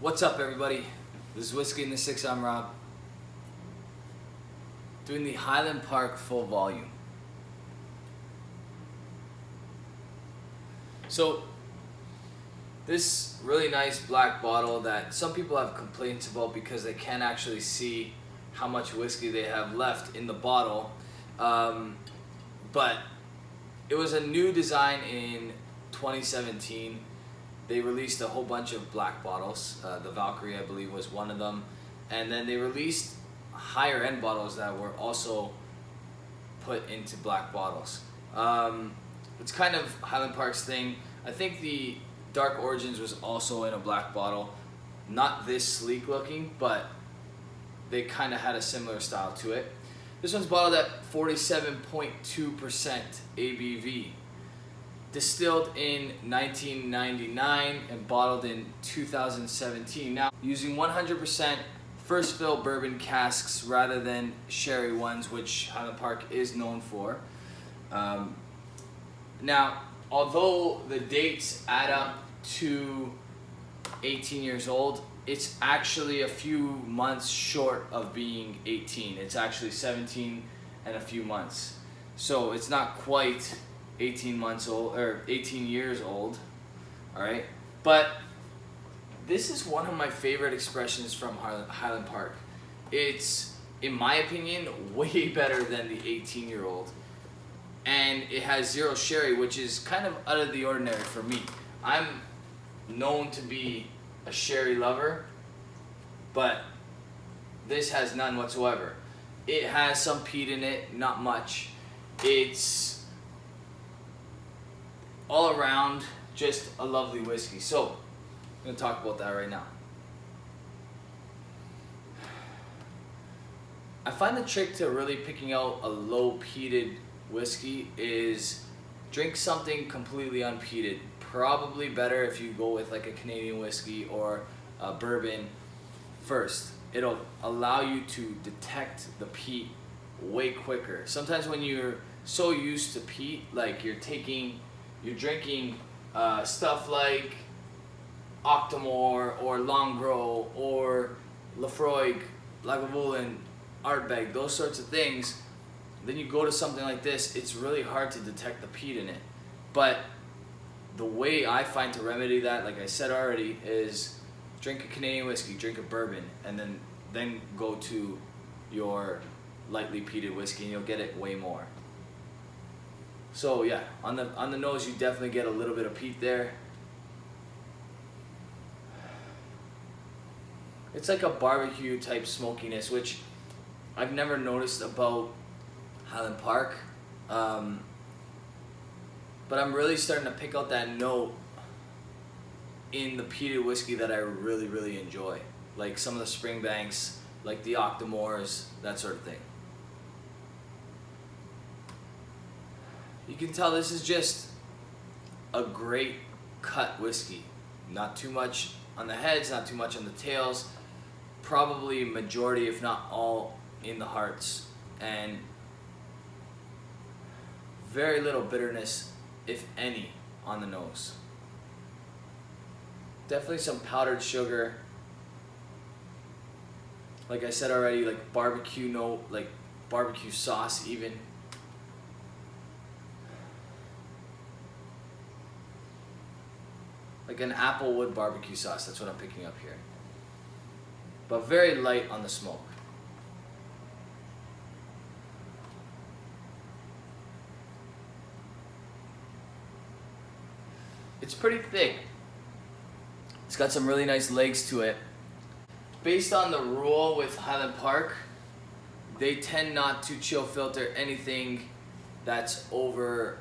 What's up, everybody? This is Whiskey in the Six. I'm Rob. Doing the Highland Park full volume. So, this really nice black bottle that some people have complaints about because they can't actually see how much whiskey they have left in the bottle. But it was a new design in 2017. They released a whole bunch of black bottles. The Valkyrie, I believe, was one of them. And then they released higher end bottles that were also put into black bottles. It's kind of Highland Park's thing. I think the Dark Origins was also in a black bottle. Not this sleek looking, but they kind of had a similar style to it. This one's bottled at 47.2% ABV. Distilled in 1999 and bottled in 2017. Now, using 100% first fill bourbon casks rather than sherry ones, which Highland Park is known for. Now, although the dates add up to 18 years old, it's actually a few months short of being 18. It's actually 17 and a few months. So it's not quite 18 months old or 18 years old. All right. But this is one of my favorite expressions from Highland Park. It's, in my opinion, way better than the 18-year-old. And it has zero sherry, which is kind of out of the ordinary for me. I'm known to be a sherry lover, but this has none whatsoever. It has some peat in it, not much. It's all around just a lovely whiskey. So I'm going to talk about that right now. I find the trick to really picking out a low peated whiskey is drink something completely unpeated. Probably better if you go with like a Canadian whiskey or a bourbon first. It'll allow you to detect the peat way quicker. Sometimes when you're so used to peat, like you're drinking stuff like Octomore or Longrow or Laphroaig, Lagavulin, Ardbeg, those sorts of things. Then you go to something like this, it's really hard to detect the peat in it. But the way I find to remedy that, like I said already, is drink a Canadian whiskey, drink a bourbon, and then go to your lightly peated whiskey and you'll get it way more. So yeah, on the nose you definitely get a little bit of peat there. It's like a barbecue type smokiness, which I've never noticed about Highland Park. But I'm really starting to pick out that note in the peated whiskey that I really, really enjoy. Like some of the Springbanks, like the Octomores, that sort of thing. You can tell this is just a great cut whiskey. Not too much on the heads, not too much on the tails. Probably majority, if not all, in the hearts. And very little bitterness, if any, on the nose. Definitely some powdered sugar. Like I said already, like barbecue note, like barbecue sauce even. Like an applewood barbecue sauce, that's what I'm picking up here. But very light on the smoke. It's pretty thick. It's got some really nice legs to it. Based on the rule with Highland Park, they tend not to chill filter anything that's over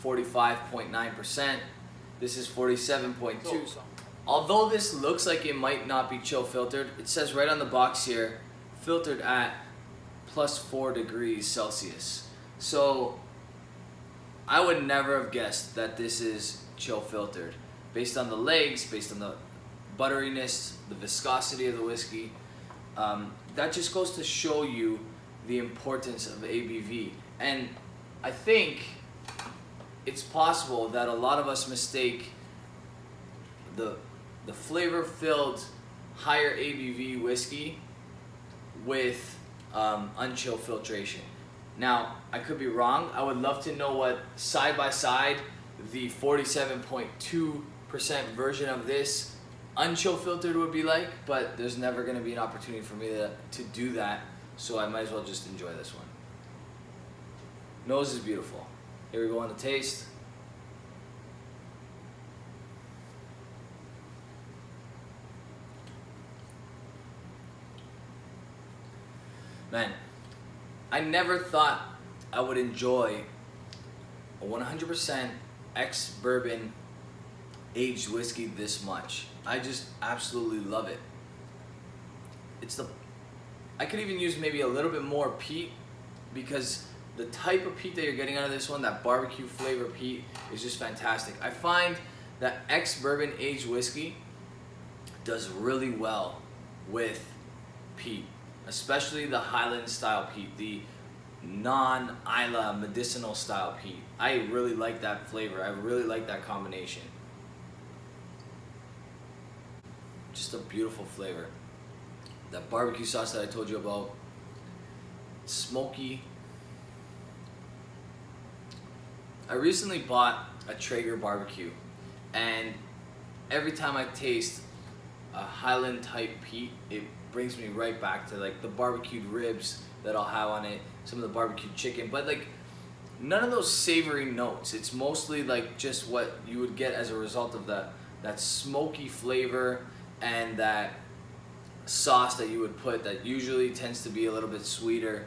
45.9%. This is 47.2. Although this looks like it might not be chill filtered, it says right on the box here, filtered at +4 degrees Celsius. So I would never have guessed that this is chill filtered. Based on the legs, based on the butteriness, the viscosity of the whiskey, that just goes to show you the importance of ABV. And I think it's possible that a lot of us mistake the the flavor-filled, higher ABV whiskey with unchill filtration. Now, I could be wrong. I would love to know what side by side the 47.2% version of this unchill filtered would be like, but there's never going to be an opportunity for me to do that, so I might as well just enjoy this one. Nose is beautiful. Here we go on the taste. Man, I never thought I would enjoy a 100% ex-bourbon aged whiskey this much. I just absolutely love it. I could even use maybe a little bit more peat, because the type of peat that you're getting out of this one, that barbecue flavor peat, is just fantastic. I find that ex-bourbon aged whiskey does really well with peat, especially the Highland style peat, the non-Isla medicinal style peat. I really like that flavor. I really like that combination. Just a beautiful flavor. That barbecue sauce that I told you about, smoky. I recently bought a Traeger barbecue, and every time I taste a Highland type peat, it brings me right back to like the barbecued ribs that I'll have on it, some of the barbecued chicken, but like none of those savory notes. It's mostly like just what you would get as a result of that smoky flavor and that sauce that you would put that usually tends to be a little bit sweeter.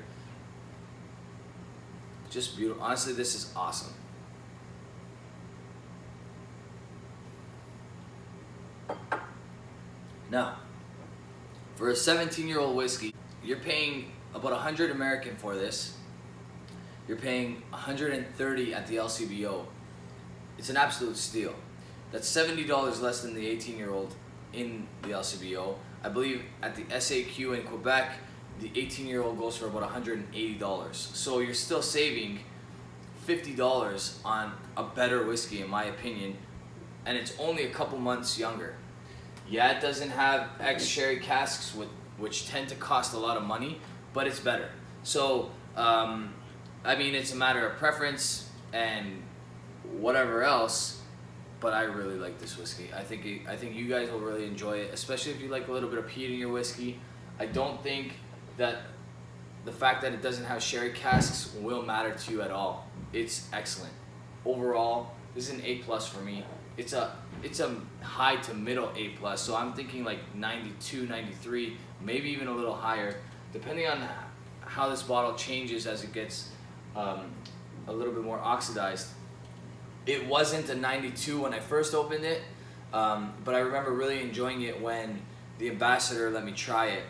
Just beautiful. Honestly, this is awesome. Now, for a 17-year-old whiskey, you're paying about 100 American for this. You're paying 130 at the LCBO. It's an absolute steal. That's $70 less than the 18-year-old in the LCBO. I believe at the SAQ in Quebec, the 18-year-old goes for about $180. So you're still saving $50 on a better whiskey, in my opinion, and it's only a couple months younger. Yeah, it doesn't have ex-sherry casks, which tend to cost a lot of money, but it's better. So, I mean, it's a matter of preference and whatever else, but I really like this whiskey. I think you guys will really enjoy it, especially if you like a little bit of peat in your whiskey. I don't think that the fact that it doesn't have sherry casks will matter to you at all. It's excellent. Overall, this is an A+ for me. It's a high to middle A+, so I'm thinking like 92, 93, maybe even a little higher, depending on how this bottle changes as it gets a little bit more oxidized. It wasn't a 92 when I first opened it, but I remember really enjoying it when the ambassador let me try it,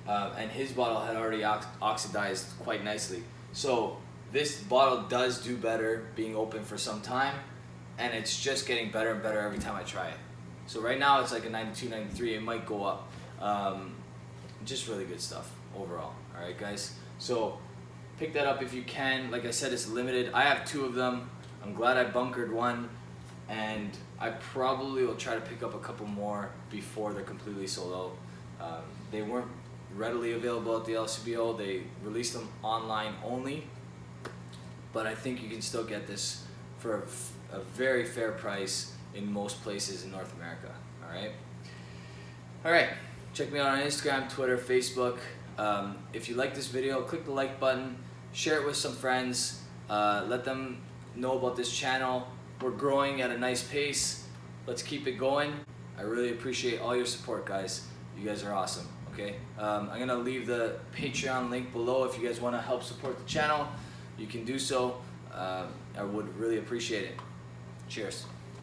and his bottle had already oxidized quite nicely. So this bottle does do better being open for some time, and it's just getting better and better every time I try it. So right now it's like a 92, 93, it might go up. Just really good stuff overall. All right, guys. So pick that up if you can. Like I said, it's limited. I have 2 of them. I'm glad I bunkered one, and I probably will try to pick up a couple more before they're completely sold out. They weren't readily available at the LCBO. They released them online only, but I think you can still get this for a very fair price in most places in North America. All right. Check me out on Instagram, Twitter, Facebook. If you like this video, click the like button, share it with some friends, let them know about this channel. We're growing at a nice pace. Let's keep it going. I really appreciate all your support, guys. You guys are awesome. Okay, I'm gonna leave the Patreon link below. If you guys want to help support the channel, you can do so. I would really appreciate it. Cheers.